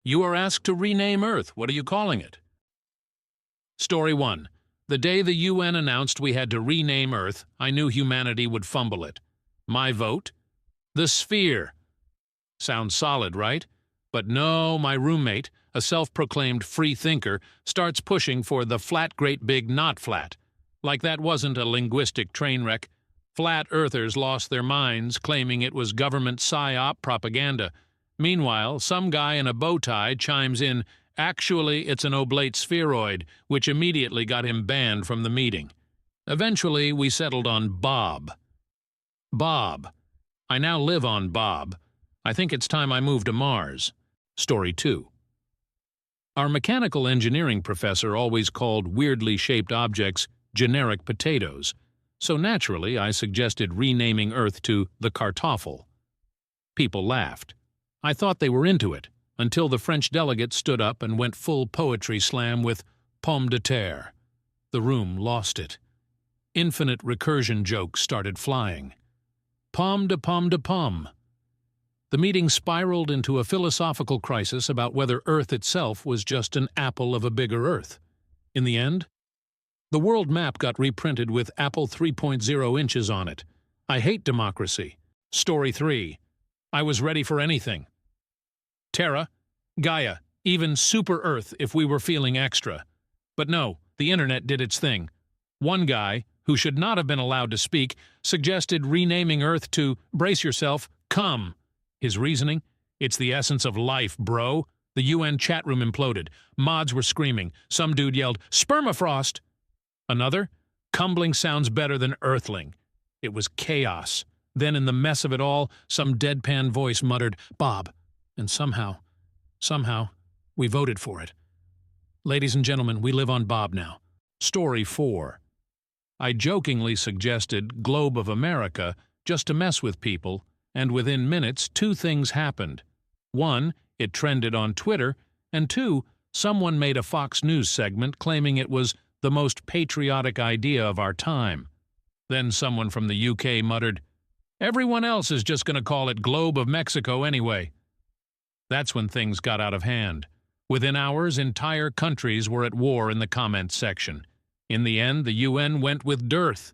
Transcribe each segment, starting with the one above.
You are asked to rename Earth. What are you calling it? Story 1. The day the UN announced we had to rename Earth, I knew humanity would fumble it. My vote? The sphere. Sounds solid, right? But no, my roommate, a self-proclaimed free thinker, starts pushing for the flat great big not flat. Like that wasn't a linguistic train wreck. Flat earthers lost their minds, claiming it was government psyop propaganda. Meanwhile, some guy in a bow tie chimes in, actually it's an oblate spheroid, which immediately got him banned from the meeting. Eventually, we settled on Bob. Bob. I now live on Bob. I think it's time I move to Mars. Story 2. Our mechanical engineering professor always called weirdly shaped objects generic potatoes, so naturally I suggested renaming Earth to the Kartoffel. People laughed. I thought they were into it, until the French delegate stood up and went full poetry slam with pomme de terre. The room lost it. Infinite recursion jokes started flying. Pomme de pomme de pomme. The meeting spiraled into a philosophical crisis about whether Earth itself was just an apple of a bigger Earth. In the end, the world map got reprinted with Apple 3.0 inches on it. I hate democracy. Story 3. I was ready for anything. Terra, Gaia, even Super Earth if we were feeling extra. But no, the internet did its thing. One guy, who should not have been allowed to speak, suggested renaming Earth to, brace yourself, come. His reasoning? It's the essence of life, bro. The UN chat room imploded. Mods were screaming. Some dude yelled, spermafrost. Another? Cumbling sounds better than earthling. It was chaos. Then in the mess of it all, some deadpan voice muttered, Bob. And somehow, we voted for it. Ladies and gentlemen, we live on Bob now. Story 4. I jokingly suggested Globe of America just to mess with people, and within minutes 2 things happened. 1, it trended on Twitter, and 2, someone made a Fox News segment claiming it was the most patriotic idea of our time. Then someone from the UK muttered, everyone else is just going to call it Globe of Mexico anyway. That's when things got out of hand. Within hours, entire countries were at war in the comments section. In the end, the UN went with dearth.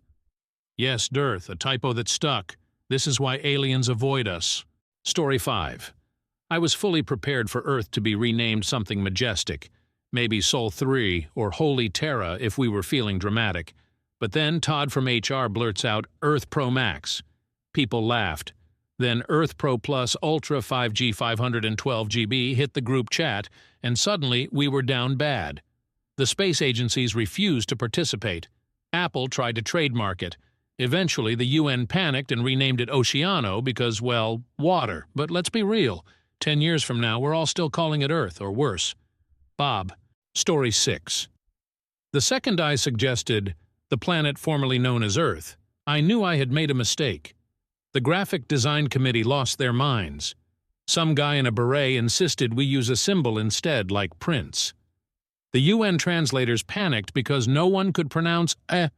Yes, dearth, a typo that stuck. This is why aliens avoid us. Story 5. I was fully prepared for Earth to be renamed something majestic. Maybe Sol 3 or Holy Terra if we were feeling dramatic. But then Todd from HR blurts out Earth Pro Max. People laughed. Then Earth Pro Plus Ultra 5G 512 GB hit the group chat, and suddenly we were down bad. The space agencies refused to participate. Apple tried to trademark it. Eventually, the UN panicked and renamed it Oceano because, well, water. But let's be real. 10 years from now, we're all still calling it Earth, or worse. Bob. Story 6. The second I suggested the planet formerly known as Earth, I knew I had made a mistake. The graphic design committee lost their minds. Some guy in a beret insisted we use a symbol instead, like Prince. The UN translators panicked because no one could pronounce eh.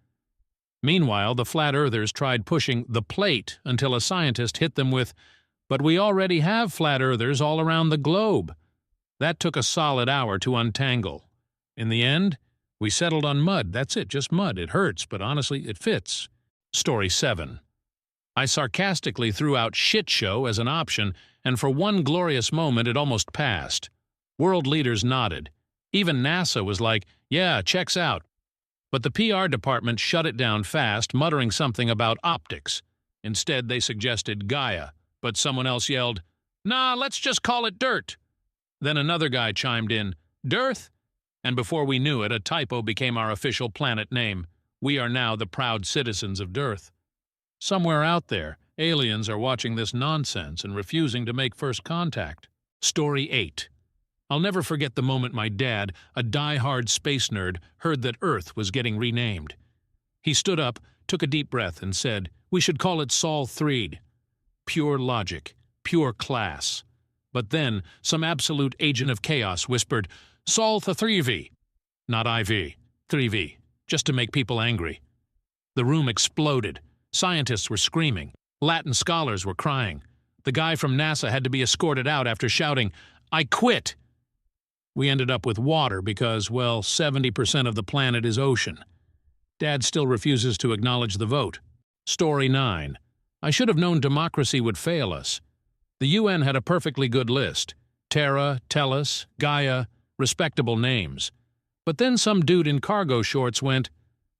Meanwhile, the flat earthers tried pushing the plate until a scientist hit them with, but we already have flat earthers all around the globe. That took a solid hour to untangle. In the end, we settled on mud. That's it, just mud. It hurts, but honestly, it fits. Story 7. I sarcastically threw out shit show as an option, and for one glorious moment it almost passed. World leaders nodded. Even NASA was like, yeah, checks out. But the PR department shut it down fast, muttering something about optics. Instead, they suggested Gaia, but someone else yelled, nah, let's just call it dirt. Then another guy chimed in, Dearth? And before we knew it, a typo became our official planet name. We are now the proud citizens of Dearth. Somewhere out there, aliens are watching this nonsense and refusing to make first contact. Story 8. I'll never forget the moment my dad, a die-hard space nerd, heard that Earth was getting renamed. He stood up, took a deep breath, and said, we should call it Sol 3. Pure logic, pure class. But then, some absolute agent of chaos whispered, Sol 3V. Not IV, 3V, just to make people angry. The room exploded. Scientists were screaming. Latin scholars were crying. The guy from NASA had to be escorted out after shouting, I quit. We ended up with water because, well, 70% of the planet is ocean. Dad still refuses to acknowledge the vote. Story 9. I should have known democracy would fail us. The UN had a perfectly good list. Terra, Tellus, Gaia, respectable names. But then some dude in cargo shorts went,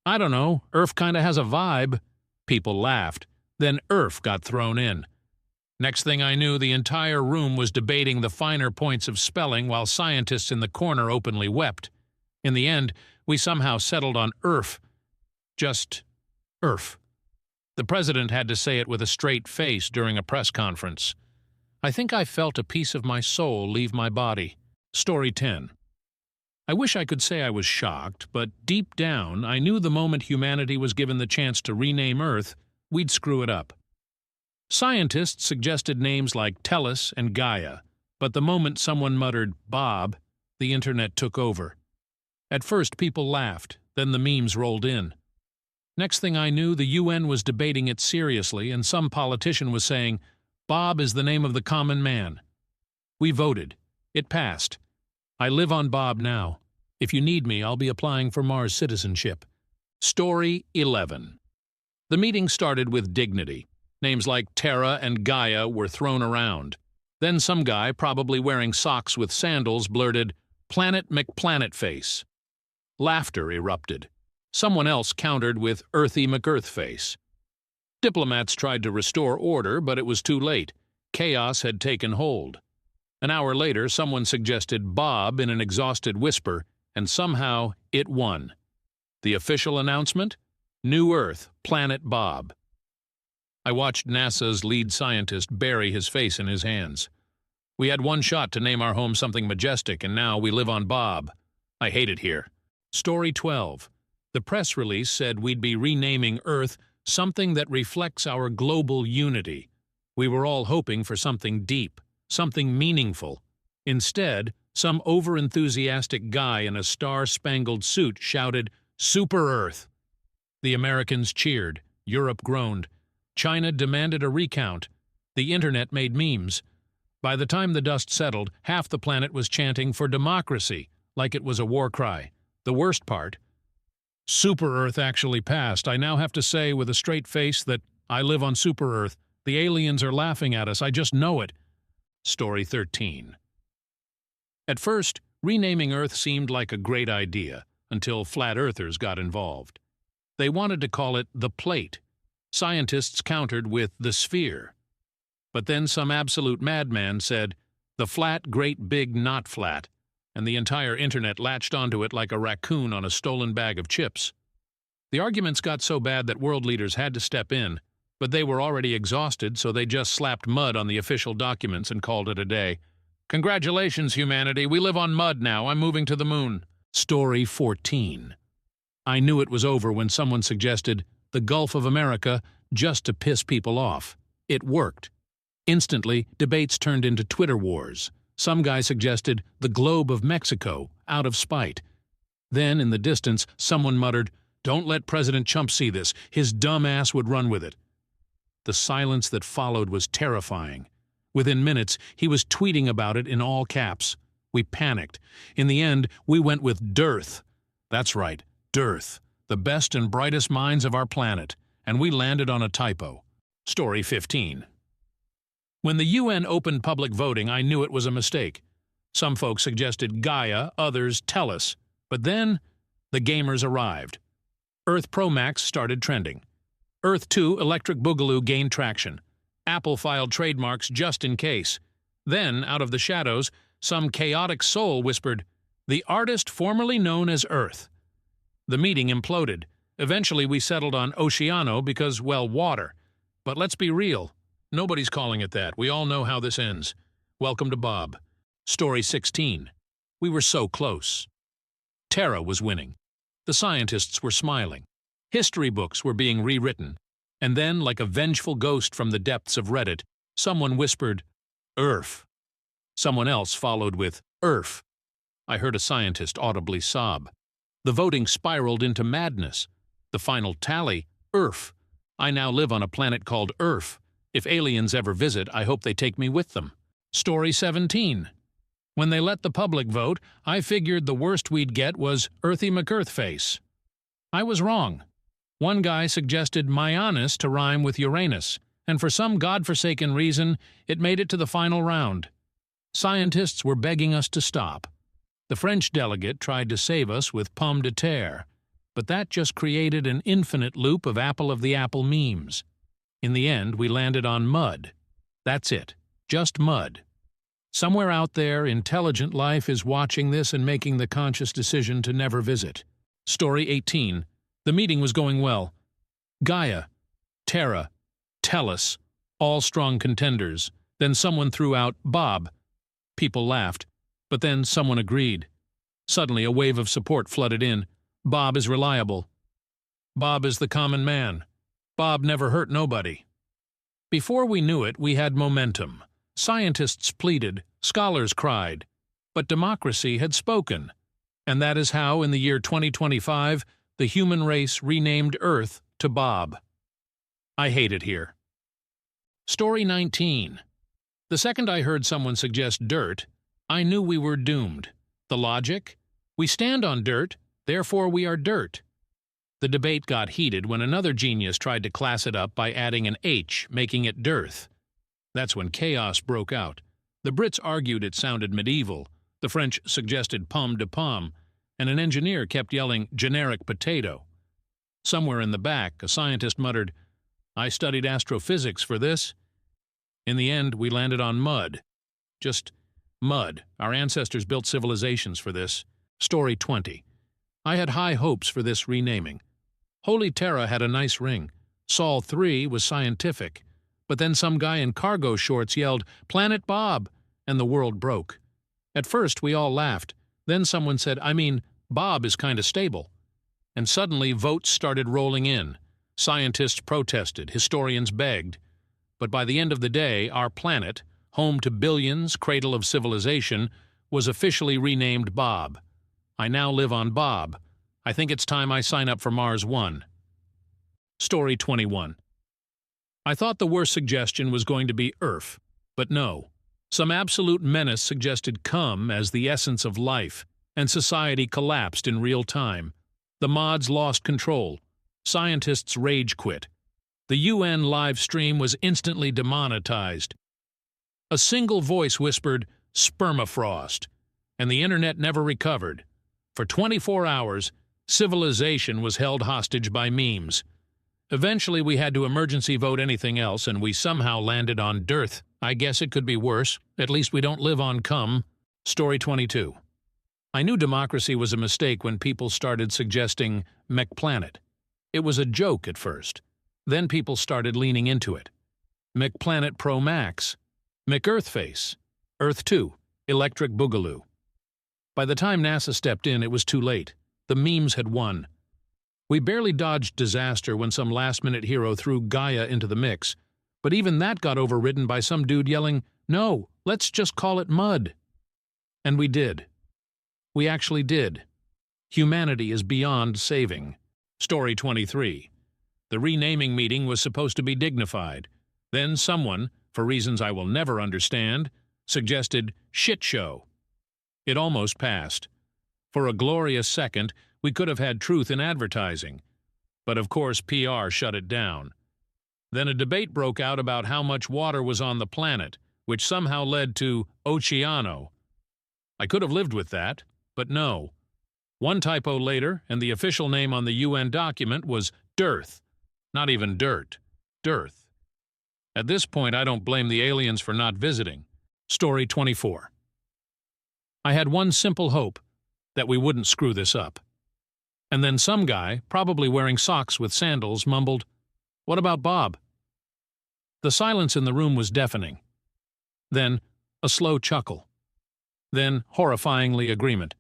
I don't know, Earth kinda has a vibe. People laughed. Then Earth got thrown in. Next thing I knew, the entire room was debating the finer points of spelling while scientists in the corner openly wept. In the end, we somehow settled on Earth. Just Earth. The president had to say it with a straight face during a press conference. I think I felt a piece of my soul leave my body. Story 10. I wish I could say I was shocked, but deep down, I knew the moment humanity was given the chance to rename Earth, we'd screw it up. Scientists suggested names like Tellus and Gaia, but the moment someone muttered Bob, the internet took over. At first, people laughed, then the memes rolled in. Next thing I knew, the UN was debating it seriously, and some politician was saying, Bob is the name of the common man. We voted. It passed. I live on Bob now. If you need me, I'll be applying for Mars citizenship. Story 11. The meeting started with dignity. Names like Terra and Gaia were thrown around. Then some guy, probably wearing socks with sandals, blurted, Planet McPlanetface. Laughter erupted. Someone else countered with Earthy McEarthface. Diplomats tried to restore order, but it was too late. Chaos had taken hold. An hour later, someone suggested Bob in an exhausted whisper, and somehow it won. The official announcement? New Earth, Planet Bob. I watched NASA's lead scientist bury his face in his hands. We had one shot to name our home something majestic, and now we live on Bob. I hate it here. Story 12. The press release said we'd be renaming Earth something that reflects our global unity. We were all hoping for something deep, something meaningful. Instead, some over-enthusiastic guy in a star-spangled suit shouted, Super Earth! The Americans cheered. Europe groaned. China demanded a recount. The internet made memes. By the time the dust settled, half the planet was chanting for democracy, like it was a war cry. The worst part, Super Earth actually passed. I now have to say with a straight face that I live on Super Earth. The aliens are laughing at us. I just know it. Story 13. At first, renaming Earth seemed like a great idea, until flat earthers got involved. They wanted to call it the plate. Scientists countered with the sphere. But then some absolute madman said, the flat, great, big, not flat, and the entire internet latched onto it like a raccoon on a stolen bag of chips. The arguments got so bad that world leaders had to step in, but they were already exhausted, so they just slapped mud on the official documents and called it a day. Congratulations, humanity, we live on mud now, I'm moving to the moon. Story 14. I knew it was over when someone suggested the Gulf of America just to piss people off. It worked. Instantly, debates turned into Twitter wars. Some guy suggested the globe of Mexico, out of spite. Then, in the distance, someone muttered, Don't let President Trump see this. His dumb ass would run with it. The silence that followed was terrifying. Within minutes, he was tweeting about it in all caps. We panicked. In the end, we went with dearth. That's right, dearth. The best and brightest minds of our planet. And we landed on a typo. Story 15. When the UN opened public voting, I knew it was a mistake. Some folks suggested Gaia, others Tellus. But then, the gamers arrived. Earth Pro Max started trending. Earth 2 Electric Boogaloo gained traction. Apple filed trademarks just in case. Then, out of the shadows, some chaotic soul whispered, the artist formerly known as Earth. The meeting imploded. Eventually, we settled on Oceano because, well, water. But let's be real. Nobody's calling it that. We all know how this ends. Welcome to Bob. Story 16. We were so close. Terra was winning. The scientists were smiling. History books were being rewritten. And then, like a vengeful ghost from the depths of Reddit, someone whispered, Earth. Someone else followed with, Earth. I heard a scientist audibly sob. The voting spiraled into madness. The final tally, Earth. I now live on a planet called Earth. If aliens ever visit, I hope they take me with them. Story 17. When they let the public vote, I figured the worst we'd get was Earthy McEarthface. I was wrong. One guy suggested Myonis to rhyme with Uranus, and for some godforsaken reason, it made it to the final round. Scientists were begging us to stop. The French delegate tried to save us with pomme de terre, but that just created an infinite loop of apple of the apple memes. In the end, we landed on mud. That's it. Just mud. Somewhere out there, intelligent life is watching this and making the conscious decision to never visit. Story 18. The meeting was going well. Gaia, Terra, Tellus, all strong contenders. Then someone threw out Bob. People laughed, but then someone agreed. Suddenly a wave of support flooded in. Bob is reliable. Bob is the common man. Bob never hurt nobody. Before we knew it, we had momentum. Scientists pleaded, scholars cried, but democracy had spoken. And that is how, in the year 2025, the human race renamed Earth to Bob. I hate it here. Story 19. The second I heard someone suggest dirt, I knew we were doomed. The logic? We stand on dirt, therefore we are dirt. The debate got heated when another genius tried to class it up by adding an H, making it dearth. That's when chaos broke out. The Brits argued it sounded medieval, the French suggested pomme de pomme, and an engineer kept yelling generic potato. Somewhere in the back, a scientist muttered, "I studied astrophysics for this." In the end, we landed on mud. Just mud. Our ancestors built civilizations for this. Story 20. I had high hopes for this renaming. Holy Terra had a nice ring. Sol 3 was scientific. But then some guy in cargo shorts yelled, "Planet Bob," and the world broke. At first, we all laughed. Then someone said, Bob is kind of stable. And suddenly votes started rolling in. Scientists protested, historians begged. But by the end of the day, our planet, home to billions, cradle of civilization, was officially renamed Bob. I now live on Bob. I think it's time I sign up for Mars 1. Story 21. I thought the worst suggestion was going to be Earth, but no. Some absolute menace suggested come as the essence of life, and society collapsed in real time. The mods lost control. Scientists rage quit. The UN live stream was instantly demonetized. A single voice whispered, "Spermafrost," and the internet never recovered. For 24 hours, civilization was held hostage by memes. Eventually, we had to emergency vote anything else, and we somehow landed on dearth. I guess it could be worse. At least we don't live on cum. Story 22. I knew democracy was a mistake when people started suggesting McPlanet. It was a joke at first. Then people started leaning into it. McPlanet Pro Max, McEarthface, Earth 2, Electric Boogaloo. By the time NASA stepped in, it was too late. The memes had won. We barely dodged disaster when some last-minute hero threw Gaia into the mix, but even that got overridden by some dude yelling, "No, let's just call it mud." And we did. We actually did. Humanity is beyond saving. Story 23. The renaming meeting was supposed to be dignified. Then someone, for reasons I will never understand, suggested shit show. It almost passed. For a glorious second, we could have had truth in advertising. But of course PR shut it down. Then a debate broke out about how much water was on the planet, which somehow led to Oceano. I could have lived with that, but no. One typo later, and the official name on the UN document was dearth. Not even dirt. Dearth. At this point, I don't blame the aliens for not visiting. Story 24. I had one simple hope, that we wouldn't screw this up. And then some guy, probably wearing socks with sandals, mumbled, "What about Bob?" The silence in the room was deafening. Then a slow chuckle. Then horrifyingly agreement.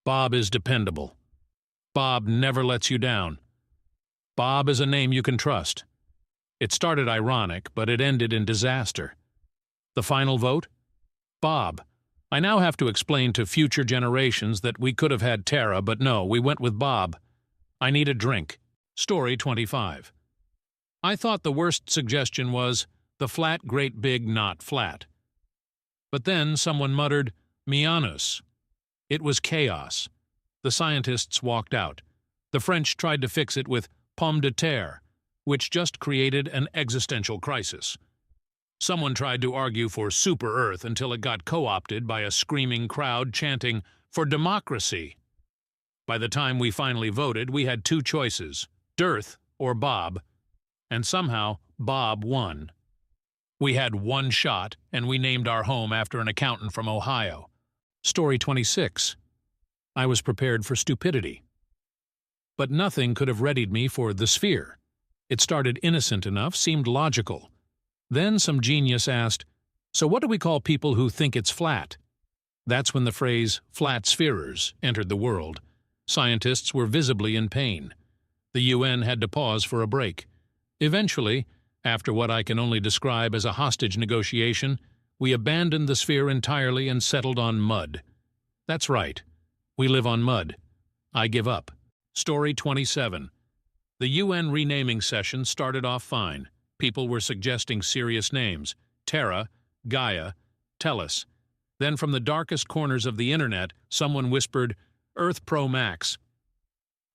Bob is dependable. Bob never lets you down. Bob is a name you can trust. It started ironic, but it ended in disaster. The final vote? Bob. I now have to explain to future generations that we could have had Terra, but no, we went with Bob. I need a drink. Story 25. I thought the worst suggestion was the flat, great, big, not flat. But then someone muttered, Mianus. It was chaos. The scientists walked out. The French tried to fix it with pomme de terre, which just created an existential crisis. Someone tried to argue for Super Earth until it got co-opted by a screaming crowd chanting, "For democracy!" By the time we finally voted, we had two choices, Dearth or Bob, and somehow Bob won. We had one shot, and we named our home after an accountant from Ohio. Story 26. I was prepared for stupidity. But nothing could have readied me for the sphere. It started innocent enough, seemed logical. Then some genius asked, "So what do we call people who think it's flat?" That's when the phrase flat spherers entered the world. Scientists were visibly in pain. The UN had to pause for a break. Eventually, after what I can only describe as a hostage negotiation, we abandoned the sphere entirely and settled on mud. That's right. We live on mud. I give up. Story 27. The UN renaming session started off fine. People were suggesting serious names: Terra, Gaia, Tellus. Then from the darkest corners of the internet, someone whispered, Earth Pro Max.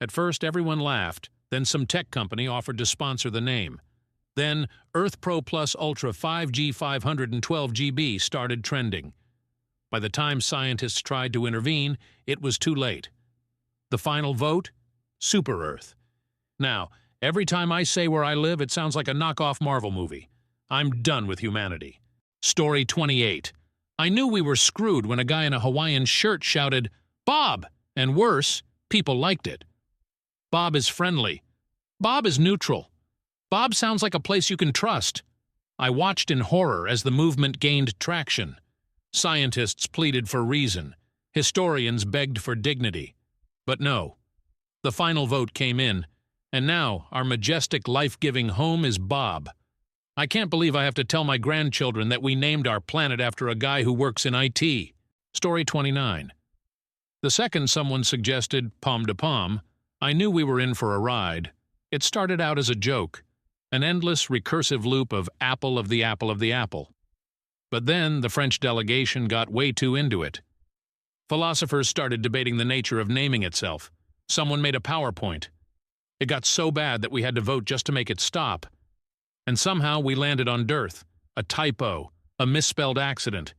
At first everyone laughed, then some tech company offered to sponsor the name. Then Earth Pro Plus Ultra 5G 512 GB started trending. By the time scientists tried to intervene, it was too late. The final vote? Super Earth. Now, every time I say where I live, it sounds like a knockoff Marvel movie. I'm done with humanity. Story 28. I knew we were screwed when a guy in a Hawaiian shirt shouted, "Bob!" And worse, people liked it. Bob is friendly. Bob is neutral. Bob sounds like a place you can trust. I watched in horror as the movement gained traction. Scientists pleaded for reason. Historians begged for dignity. But no. The final vote came in, and now our majestic, life-giving home is Bob. I can't believe I have to tell my grandchildren that we named our planet after a guy who works in IT. Story 29. The second someone suggested pomme de pomme, I knew we were in for a ride. It started out as a joke, an endless recursive loop of apple of the apple of the apple. But then the French delegation got way too into it. Philosophers started debating the nature of naming itself. Someone made a PowerPoint. It got so bad that we had to vote just to make it stop. And somehow we landed on Dearth, a typo, a misspelled accident.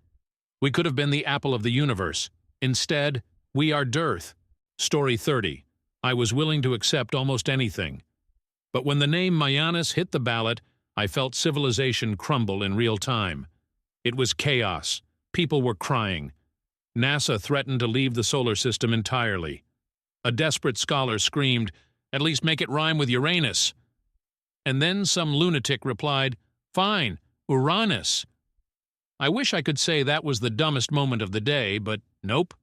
We could have been the apple of the universe. Instead, we are Dearth. Story 30. I was willing to accept almost anything. But when the name Mianus hit the ballot, I felt civilization crumble in real time. It was chaos. People were crying. NASA threatened to leave the solar system entirely. A desperate scholar screamed, "At least make it rhyme with Uranus." And then some lunatic replied, "Fine, Uranus." I wish I could say that was the dumbest moment of the day, but nope.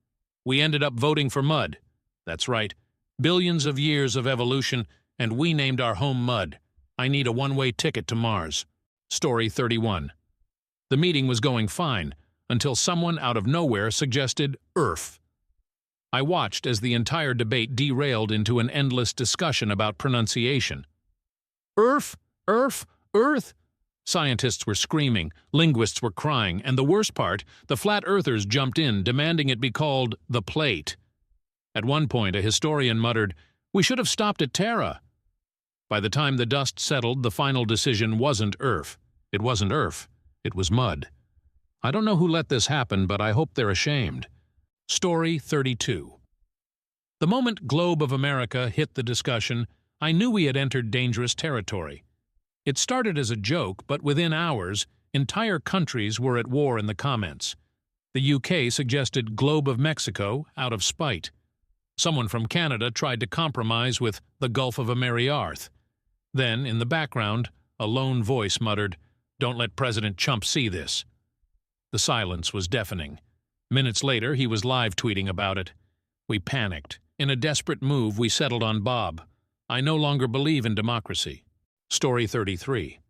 We ended up voting for mud. That's right. Billions of years of evolution, and we named our home mud. I need a one-way ticket to Mars. Story 31. The meeting was going fine, until someone out of nowhere suggested Earth. I watched as the entire debate derailed into an endless discussion about pronunciation. Earth, Earth, Earth. Scientists were screaming, linguists were crying, and the worst part, the flat earthers jumped in, demanding it be called the plate. At one point, a historian muttered, "We should have stopped at Terra." By the time the dust settled, the final decision wasn't Earth. It wasn't Earth. It was mud. I don't know who let this happen, but I hope they're ashamed. Story 32. The moment Globe of America hit the discussion, I knew we had entered dangerous territory. It started as a joke, but within hours, entire countries were at war in the comments. The UK suggested Globe of Mexico out of spite. Someone from Canada tried to compromise with the Gulf of Ameriarth. Then, in the background, a lone voice muttered, "Don't let President Trump see this." The silence was deafening. Minutes later, he was live tweeting about it. We panicked. In a desperate move, we settled on Bob. I no longer believe in democracy. Story 33.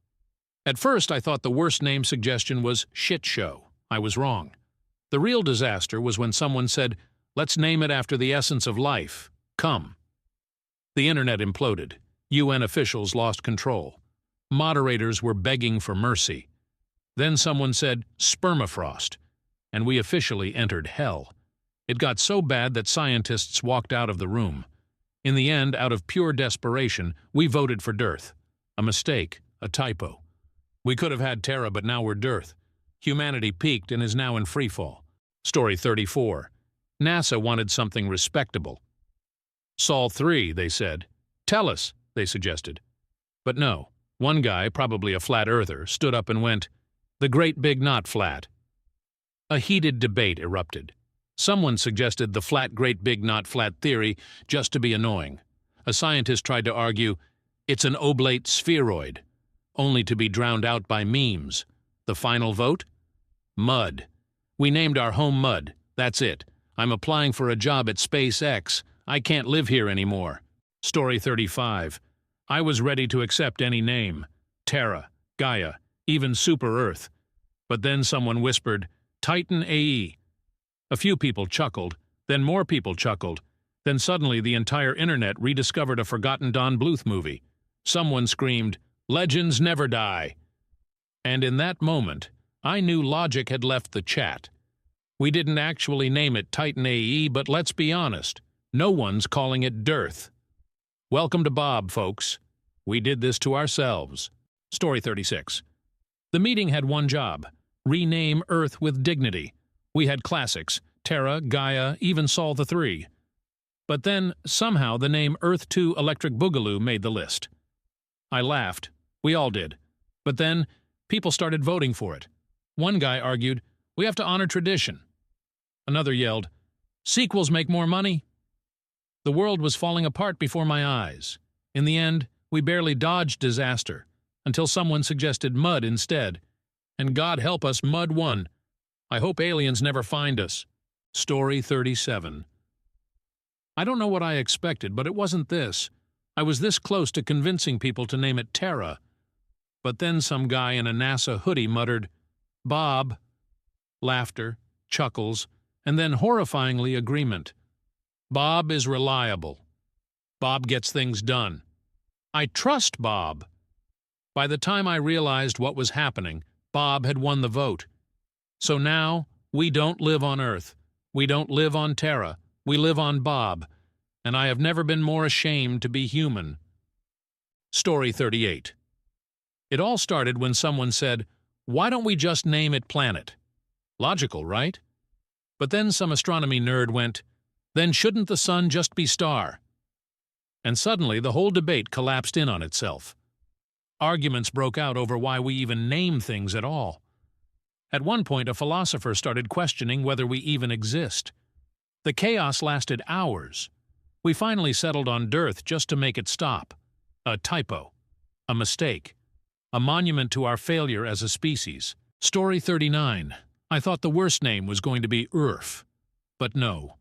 At first, I thought the worst name suggestion was Shit Show. I was wrong. The real disaster was when someone said, "Let's name it after the essence of life. Come." The internet imploded. UN officials lost control. Moderators were begging for mercy. Then someone said, "Spermafrost." and we officially entered hell. It got so bad that scientists walked out of the room. In the end, out of pure desperation, we voted for dearth. A mistake, a typo. We could have had Terra, but now we're dearth. Humanity peaked and is now in freefall. Story 34. NASA wanted something respectable. Sol 3, they said. Tell us, they suggested. But no, one guy, probably a flat earther, stood up and went, "The great big not flat." A heated debate erupted. Someone suggested the flat great big not flat theory just to be annoying. A scientist tried to argue, it's an oblate spheroid, only to be drowned out by memes. The final vote? Mud. We named our home Mud. That's it. I'm applying for a job at SpaceX. I can't live here anymore. Story 35. I was ready to accept any name. Terra, Gaia, even Super Earth. But then someone whispered, Titan AE. A few people chuckled, then more people chuckled. Then suddenly the entire internet rediscovered a forgotten Don Bluth movie. Someone screamed, "Legends never die." And in that moment, I knew logic had left the chat. We didn't actually name it Titan AE, but let's be honest, no one's calling it dearth. Welcome to Bob, folks. We did this to ourselves. Story 36. The meeting had one job: rename Earth with dignity. We had classics, Terra, Gaia, even Sol the 3. But then, somehow, the name Earth 2 Electric Boogaloo made the list. I laughed. We all did. But then, people started voting for it. One guy argued, we have to honor tradition. Another yelled, sequels make more money. The world was falling apart before my eyes. In the end, we barely dodged disaster, until someone suggested mud instead. And God help us, mud won. I hope aliens never find us. Story 37. I don't know what I expected, but it wasn't this. I was this close to convincing people to name it Terra. But then some guy in a NASA hoodie muttered, Bob. Laughter, chuckles, and then horrifyingly agreement. Bob is reliable. Bob gets things done. I trust Bob. By the time I realized what was happening, Bob had won the vote. So now, we don't live on Earth. We don't live on Terra. We live on Bob. And I have never been more ashamed to be human. Story 38. It all started when someone said, why don't we just name it Planet? Logical, right? But then some astronomy nerd went, then shouldn't the sun just be star? And suddenly the whole debate collapsed in on itself. Arguments broke out over why we even name things at all. At one point, a philosopher started questioning whether we even exist. The chaos lasted hours. We finally settled on dearth just to make it stop. A typo. A mistake. A monument to our failure as a species. Story 39. I thought the worst name was going to be Urf. But no.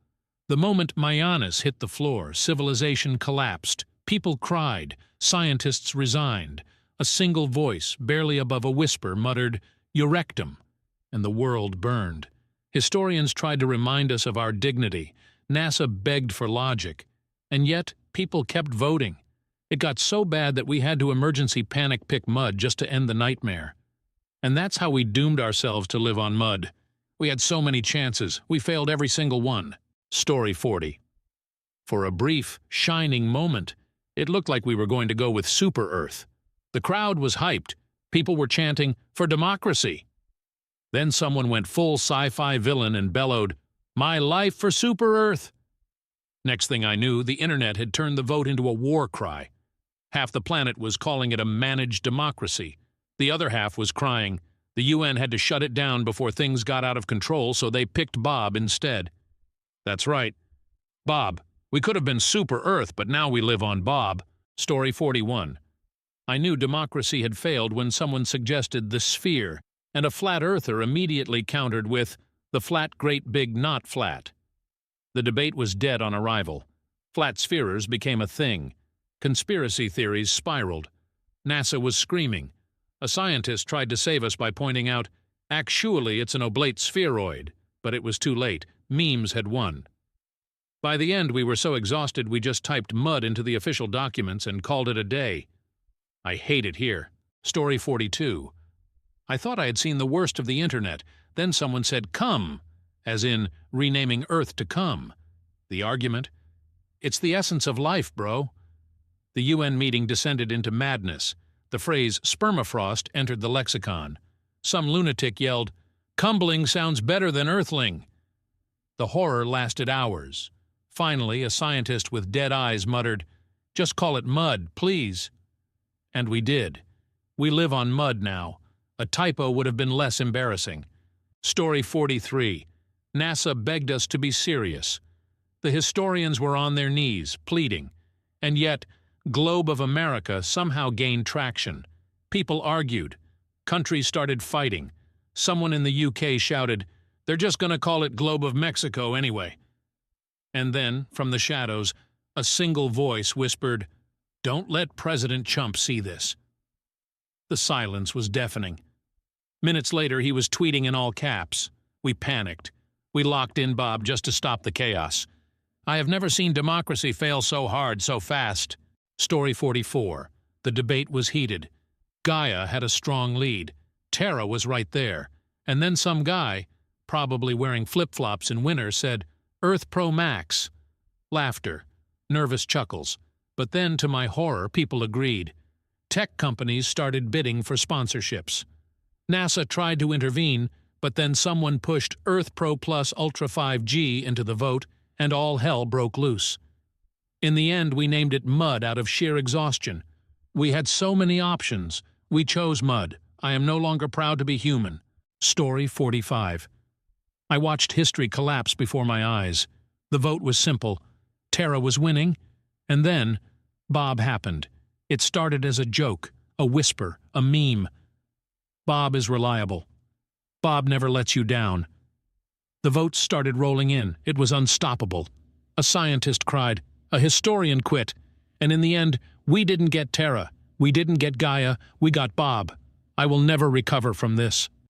The moment Mayanis hit the floor, civilization collapsed. People cried. Scientists resigned. A single voice, barely above a whisper, muttered, Eurectum. And the world burned. Historians tried to remind us of our dignity. NASA begged for logic. And yet, people kept voting. It got so bad that we had to emergency panic pick mud just to end the nightmare. And that's how we doomed ourselves to live on mud. We had so many chances. We failed every single one. Story 40. For a brief, shining moment, it looked like we were going to go with Super Earth. The crowd was hyped. People were chanting, for democracy. Then someone went full sci-fi villain and bellowed, my life for Super Earth. Next thing I knew, the internet had turned the vote into a war cry. Half the planet was calling it a managed democracy. The other half was crying, the UN had to shut it down before things got out of control, so they picked Bob instead. That's right. Bob. We could have been Super Earth, but now we live on Bob. Story 41. I knew democracy had failed when someone suggested the sphere, and a flat earther immediately countered with the flat great big not flat. The debate was dead on arrival. Flat spherers became a thing. Conspiracy theories spiraled. NASA was screaming. A scientist tried to save us by pointing out, actually it's an oblate spheroid, but it was too late. Memes had won. By the end, we were so exhausted we just typed mud into the official documents and called it a day. I hate it here. Story 42. I thought I had seen the worst of the internet. Then someone said come, as in renaming Earth to come. The argument? It's the essence of life, bro. The UN meeting descended into madness. The phrase spermafrost entered the lexicon. Some lunatic yelled, "Cumbling sounds better than earthling." The horror lasted hours. Finally, a scientist with dead eyes muttered, "Just call it mud, please." And we did. We live on mud now. A typo would have been less embarrassing. Story 43. NASA begged us to be serious. The historians were on their knees, pleading. And yet, Globe of America somehow gained traction. People argued. Countries started fighting. Someone in the UK shouted, "They're just going to call it Globe of Mexico anyway." And then, from the shadows, a single voice whispered, "Don't let President Trump see this." The silence was deafening. Minutes later, he was tweeting in all caps. We panicked. We locked in Bob just to stop the chaos. I have never seen democracy fail so hard, so fast. Story 44. The debate was heated. Gaia had a strong lead. Terra was right there. And then some guy, probably wearing flip-flops in winter, said, "Earth Pro Max." Laughter. Nervous chuckles. But then, to my horror, people agreed. Tech companies started bidding for sponsorships. NASA tried to intervene, but then someone pushed Earth Pro Plus Ultra 5G into the vote, and all hell broke loose. In the end, we named it Mud out of sheer exhaustion. We had so many options. We chose Mud. I am no longer proud to be human. Story 45. I watched history collapse before my eyes. The vote was simple. Terra was winning, and then Bob happened. It started as a joke, a whisper, a meme. Bob is reliable. Bob never lets you down. The votes started rolling in. It was unstoppable. A scientist cried. A historian quit. And in the end, we didn't get Terra. We didn't get Gaia. We got Bob. I will never recover from this.